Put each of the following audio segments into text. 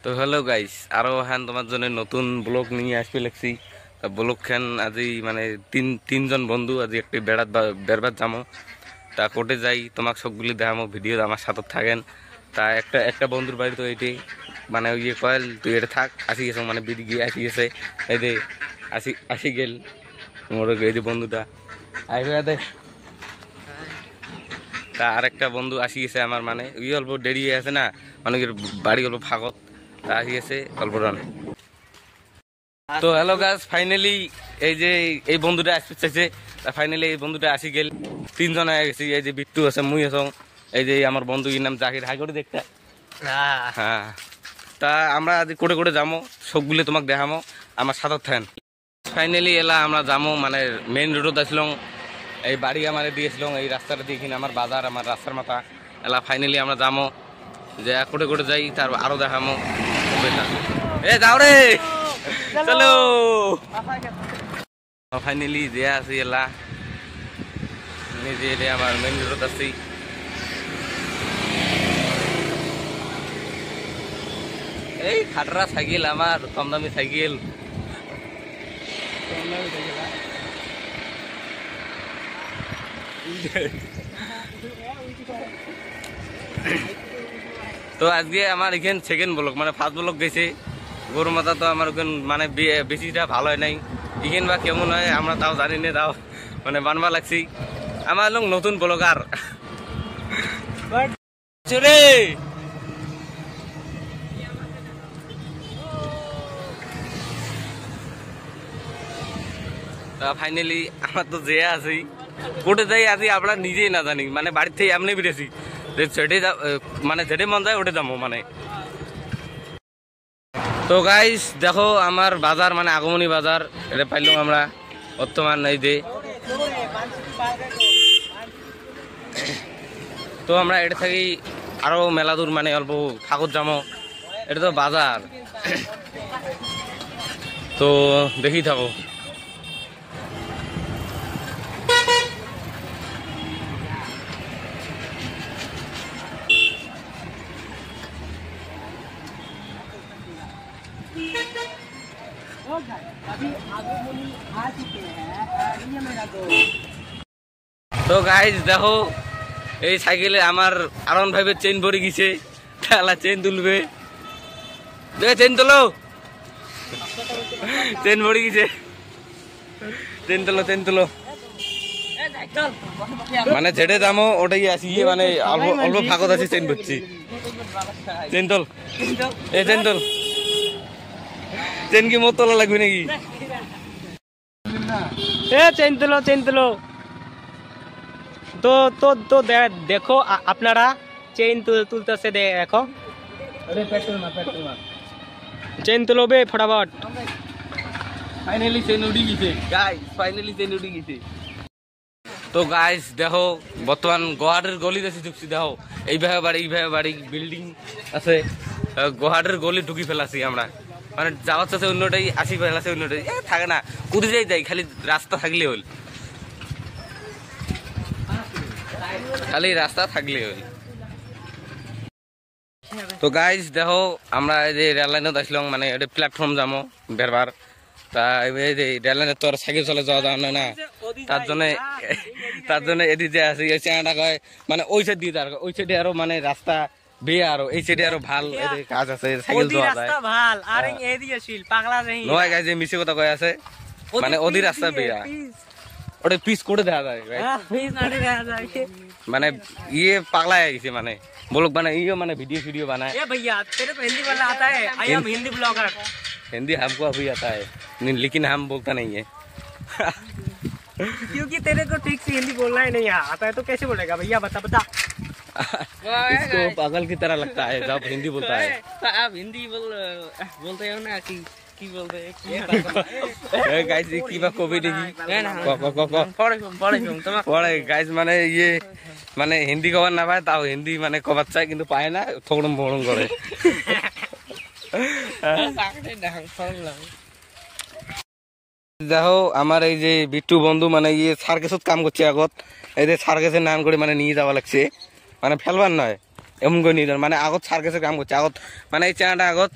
তো hello guys, আরো হ্যান তোমার জন্য নতুন ব্লগ নিয়ে আসবে লাগছি। তা ব্লগ খান আজি মানে তিনজন বন্ধু আজি একটি বেড়াত যামো। তা কোটে যাই তোমাকে সবগুলি দেখামো, ভিডিও আমার সাথে থাকেন। তা একটা একটা বন্ধুর বাড়ি তো এইটি মানে ইয়ে কয়েল তুই এটা থাক, আসি গেছ মানে বিড়ি গিয়ে আসি গেছে। এই যে আসি আসি গেল মোর এই যে বন্ধুটা আইবে দেখ। তা আরেকটা বন্ধু আসি গেছে আমার, মানে ওই অল্প দেরি হয়ে আছে না, অনেকের বাড়ি অল্প ফাঁকত। তা আসি গেছে অল্প রান। তো হ্যালো গাছ, ফাইনালি এই যে এই বন্ধুটা আসতে চাইছে। তা ফাইনালি এই বন্ধুটা আসি গেল, তিনজন হয়ে গেছি। এই যে বিট্টু আছে, মুই আছো, এই যে আমার বন্ধু নাম জাকির। হাই করে দেখতে। হ্যাঁ, তা আমরা আজ করে করে যাবো, সবগুলো তোমাকে দেখামো, আমার সাথে থাকেন। ফাইনালি এলা আমরা যাবো, মানে মেইন রোডত আসলাম। এই বাড়ি আমার দিয়েছিলাম, এই রাস্তাটা দিয়ে কিনে আমার বাজার, আমার রাস্তার মাথা এলা। ফাইনালি আমরা যাবো, যে করে করে যাই, তার আরো দেখামো। এ যাও রে, চলো। ফাইনালি যে আছি এলা, নিজে আমার মেইন রোড আছি। এই খাটরা সাইকেল, আমার কম দামি সাইকেল। তো আজকে আমার এখানে সেকেন্ড ব্লক, মানে ফার্স্ট ব্লক গেছে গরু মাথা। তো আমার ওখানে মানে বেশিটা ভালো হয় নাই, এখানে বা কেমন হয় আমরা তাও জানি না, তাও মানে বানবা লাগছি। আমার লোক নতুন ব্লগার রে। ফাইনালি আমার তো যে আছি কোটে যাই আজি আমরা নিজেই না জানি, মানে বাড়ির থেকে এমনি বেরিয়েছি যে সেটে মানে যেটে মন যায় ওটে যাবো মানে। তো গাইস দেখো আমার বাজার, মানে আগমনী বাজার এটা পাইলাম আমরা বর্তমান এই যে। তো আমরা এটা থাকি আরো মেলা দূর, মানে অল্প ঠাকুর যাবো, এটা তো বাজার। তো দেখি থাকো। তো গাইস দেখো এই সাইকেলে আমার R1 5 চেইন পরে গেছে, তাহলে চেইন তুলবে। চেইন তোলো, চেইন পরে গেছে, চেইন তোলো, চেইন তোলো। মানে যেটে দামো ওটাই আসি, মানে অল্প অল্প ফাঁকত আছে, চেইন করছি। চেইন তোল, এ চেইন তোল। চেইন কি মোট তোলা লাগবে নাকি? এ চেইন তুলো, চেইন তুলো। তো তো তো দেখো আপনারা চেইন তুলতেছে, দেখো চেইন তুলো বে ফটাফট। ফাইনালি চেইন উঠে গেছে গাইস, ফাইনালি চেইন উঠে গেছে। তো গাইস দেখো বর্তমান গোহাটের গলি দেখি ঢুকছি। দেখো এইভাবে বাড়ি বিল্ডিং আছে, গোহাটের গলি ঢুকি ফেলাছি আমরা, মানে যাওয়ার চাষে অন্যটাই আসি ফেলাছে, অন্যটাই থাকে না, কুদে যাই খালি রাস্তা থাকলে হল, খালি রাস্তা থাকলে হল। তো গাইস দেখো আমরা এই যে রেল লাইনত আসলাম, মানে এটা প্ল্যাটফর্ম যাবো বেরবার। তা এই যে রেল লাইনে তো আর সাইকেল চলে যাওয়া যায় না, তার জন্য এদিকে যে আছে এই চেনাটা কয়, মানে ওই সাইড দিয়ে তার ওই সাইডে আরো মানে রাস্তা বেয়ে, আরো এই সাইডে আরো ভাল কাজ আছে, সাইকেল যাওয়া যায়। নয় গাইস, যে মিছে কথা কয় আছে, মানে ওদি রাস্তা বেয়া, ওটা পিস করে দেখা যায়, মানে ইয়ে পাগলা হয়ে গেছে, মানে বলুক মানে ইয়ে মানে ভিডিও बनाए। भैया तेरे को हिंदी बोलना आता है? I am Hindi blogger. Hindi हमको अभी आता है, लेकिन हम बोलता नहीं है क्योंकि तेरे को ठीक से हिंदी बोलना ही नहीं आता है, तो कैसे बोलेगा भैया? बता इसको पागल की तरह लगता है जब हिंदी बोलता है। आप हिंदी बोलते हो ना कि बोलते हैं गाइस, की बा कवि देखी पढ़े गाइस, মানে ইয়ে মানে হিন্দি কবার না পায়, তাও হিন্দি মানে কবার চায় কিন্তু পায় না, থোড়ম বড়ম করে। দেখো আমার এই যে বিট্টু বন্ধু, মানে ইয়ে সার্কেসত কাম করছে আগত, এই যে সার্কেসের নাম করে মানে নিয়ে যাওয়া লাগছে, মানে ফেলবার নয়, এমন করে নিয়ে মানে আগত সার্কেসের কাম করছে আগত মানে এই চানাটা আগত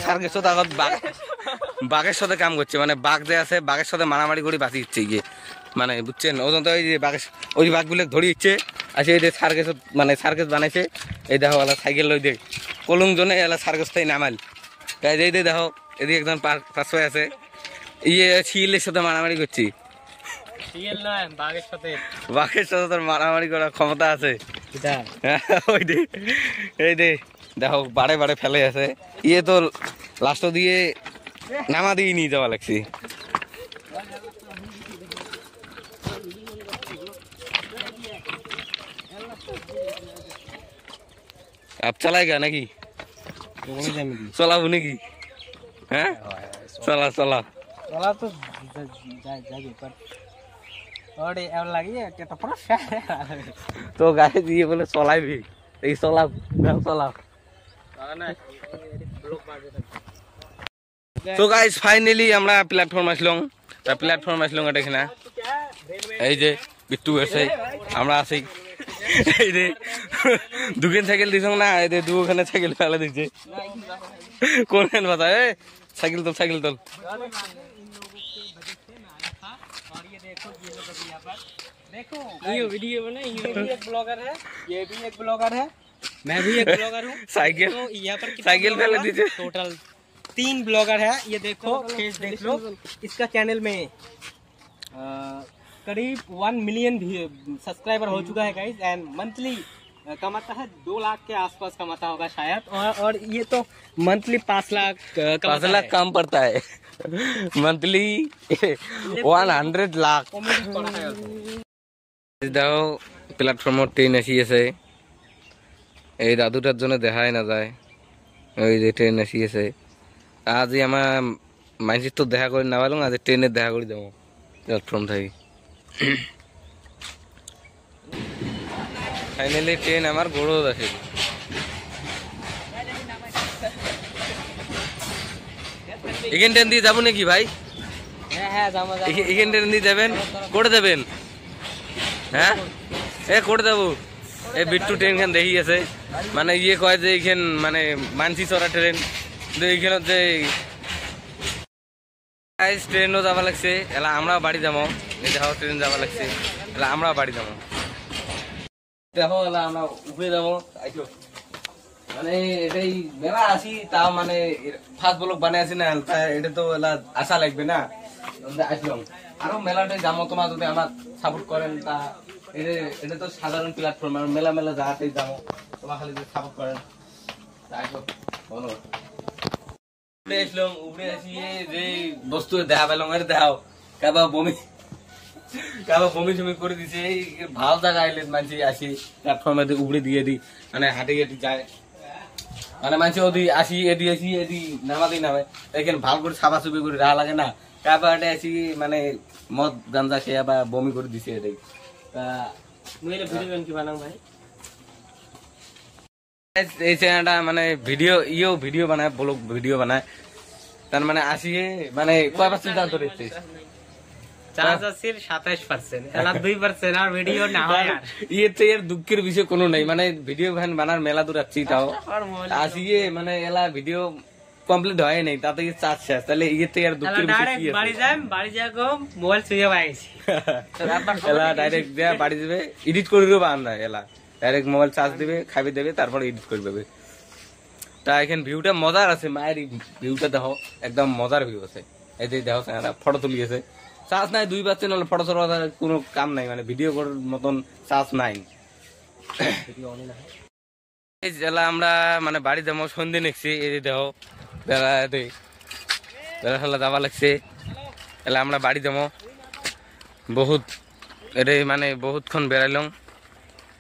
সার্কেসত আগত বাঘের সাথে কাম করছে মানে বাঘ যে আছে বাঘের সাথে মারামারি করে বাঁচি দিচ্ছে গিয়ে মানে বুঝছেন ওজন তো ওই যে বাঘের ওই বাঘগুলো ধরিয়েছে আর এই যে সার্কেস মানে সার্কেস বানাইছে এই দেখো এলা সাইকেল লই দেখ কলুং জনে এলা সার্কেস তাই নামাল তাই এই দেখো এদিকে একজন পাশে আছে ইয়ে শিলের সাথে মারামারি করছি বাঘের সাথে তোর মারামারি করার ক্ষমতা আছে ওই দে এই দে দেখো বাড়ে বাড়ে ফেলে আছে ইয়ে তো লাস্ট দিয়ে নামা দিয়ে নিয়ে যাওয়া লাগছে आप चलाएगा नाকি চলাবো নাকি হ্যাঁ চলা চলা चला तो जाएगी पर और ये लगी है कि तो पूरा তো গায়ে দিয়ে বলে চলাইবি এই চলা চলা তো গাইস ফাইনালি আমরা প্ল্যাটফর্ম আসলাম এটা কিনা এই যে বিট্টু আছে আমরা আছি এই যে দুখান সাইকেল দিছ না এই যে দুখানে সাইকেল ফেলে দিচ্ছে কোনখান কথা এ সাইকেল তোল देखो ये वीडियो बना ये भी एक ब्लॉगर है ये भी एक ब्लॉगर है मैं भी एक ब्लॉगर हूँ साइकिल तो यहाँ पर साइकिल पहले दीजिए टोटल 3 ब्लॉगर है ये देखो फेस देख लो इसका चैनल में करीब 1 मिलियन सब्सक्राइबर हो चुका है गाइस एंड मंथली कमाता है 2 लाख के आसपास कमाता होगा शायद और ये तो मंथली 5 लाख कम पड़ता है मंथली 100 लाख দাও প্ল্যাটফর্মত ট্রেন আসি আছে এই দাদুটার জন্য দেখাই না যায় ওই যে ট্রেন আসি আছে আজি আমার মাইসির তো দেখা করে না পারলাম আজ ট্রেনের দেখা করে দেবো প্ল্যাটফর্ম থেকে ফাইনালি ট্রেন আমার গড়ো আছে এখান ট্রেন দিয়ে যাবো নাকি ভাই এখান ট্রেন দিয়ে যাবেন করে দেবেন হ্যাঁ এ করে দেবো এই বিট্টু ট্রেন খান দেখি আছে মানে ইয়ে কয় যে এইখান মানে মানসি চড়া ট্রেন এইখানে যে ট্রেনও যাওয়া লাগছে এলা আমরাও বাড়ি যাবো দেখো ট্রেন যাওয়া লাগছে এলা আমরাও বাড়ি যাবো দেখো এলা আমরা উপরে যাবো মানে এটাই মেলা আসি তাও মানে ফার্স্ট ব্লক বানাই আছি না এটা তো এলা আশা লাগবে না আসলাম আরো মেলাটাই যাবো তোমার যদি আমার সাপোর্ট করেন তা এটা তো সাধারণ প্ল্যাটফর্ম আর মেলা জায়গাতেই যাবো তোমার খালি যদি সাপোর্ট করেন বলো উপরে আসি যে বস্তু দেখা পেলাম এর দেখাও কাবা বমি টমি করে দিছে ভালো জায়গা আইলে মানুষ আসি প্ল্যাটফর্মে উপরে দিয়ে দিই মানে হাঁটে হাঁটি যায় মানে মানুষ ওদি আসি এদি নামে এখানে ভালো করে সাফা সুফি করে রাহা লাগে না কাবা হাটে আসি মানে মদ গাঞ্জা খেয়ে বা বমি করে দিছে এটাই এই চ্যানেলটা মানে ভিডিও বানায় ব্লগ ভিডিও বানায় তার মানে আসিয়ে মানে কয় পার্সেন্ট দাম ধরেছে 27% আর ভিডিও না হয় আর এর দুঃখের বিষয় কোনো নাই মানে ভিডিও ভ্যান বানার মেলা দূর যাচ্ছি তাও আসিয়ে মানে এলা ভিডিও কমপ্লিট হয় নাই তাতে চার্জ শেষ তাহলে ইয়ে থেকে আর দুঃখের বিষয় কি আছে বাড়ি যাবো মোবাইল সুইচ অফ আইছি এলা ডাইরেক্ট দেয়া বাড়ি যাবে এডিট করে দেবো আমরা এলা ডাইরেক্ট মোবাইল চার্জ দিবে খাবি দেবে তারপরে এডিট করে দেবে তা এখানে ভিউটা মজার আছে মায়ের ভিউটা দেখো একদম মজার ভিউ আছে এই যে দেখো ফটো তুলিয়েছে চার্জ নাই 2 বাচ্চা নাহলে ফটো চড়া কোনো কাম নাই মানে ভিডিও করার মতন চার্জ নাই এই জেলা আমরা মানে বাড়ি যাবো সন্ধে নেছি এই যে দেখো বেলা খেলা যাওয়া লাগছে এলা আমরা বাড়ি যাবো বহুত এটা মানে বহুতক্ষণ বেড়াইলাম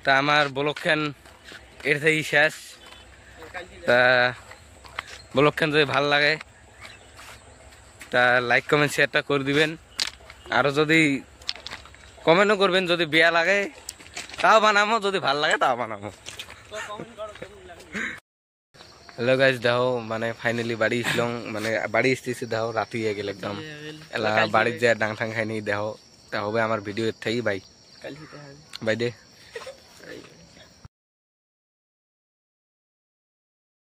তা আমার ব্লগখান এর থেকেই শেষ তা ব্লগখান যদি ভাল লাগে তা লাইক কমেন্ট শেয়ারটা করে দিবেন আরো যদি কমেন্টও করবেন যদি বেয়া লাগে তাও বানাবো যদি ভাল লাগে তাও বানাবো হ্যালো গাইজ দেখো মানে ফাইনালি বাড়ি আসলাম মানে বাড়ি আসতেছি দেখো রাতি হয়ে গেল একদম এলা বাড়ির যে ডাং ঠাং খাইনি দেখো তা হবে আমার ভিডিও এর থেকেই বাই দে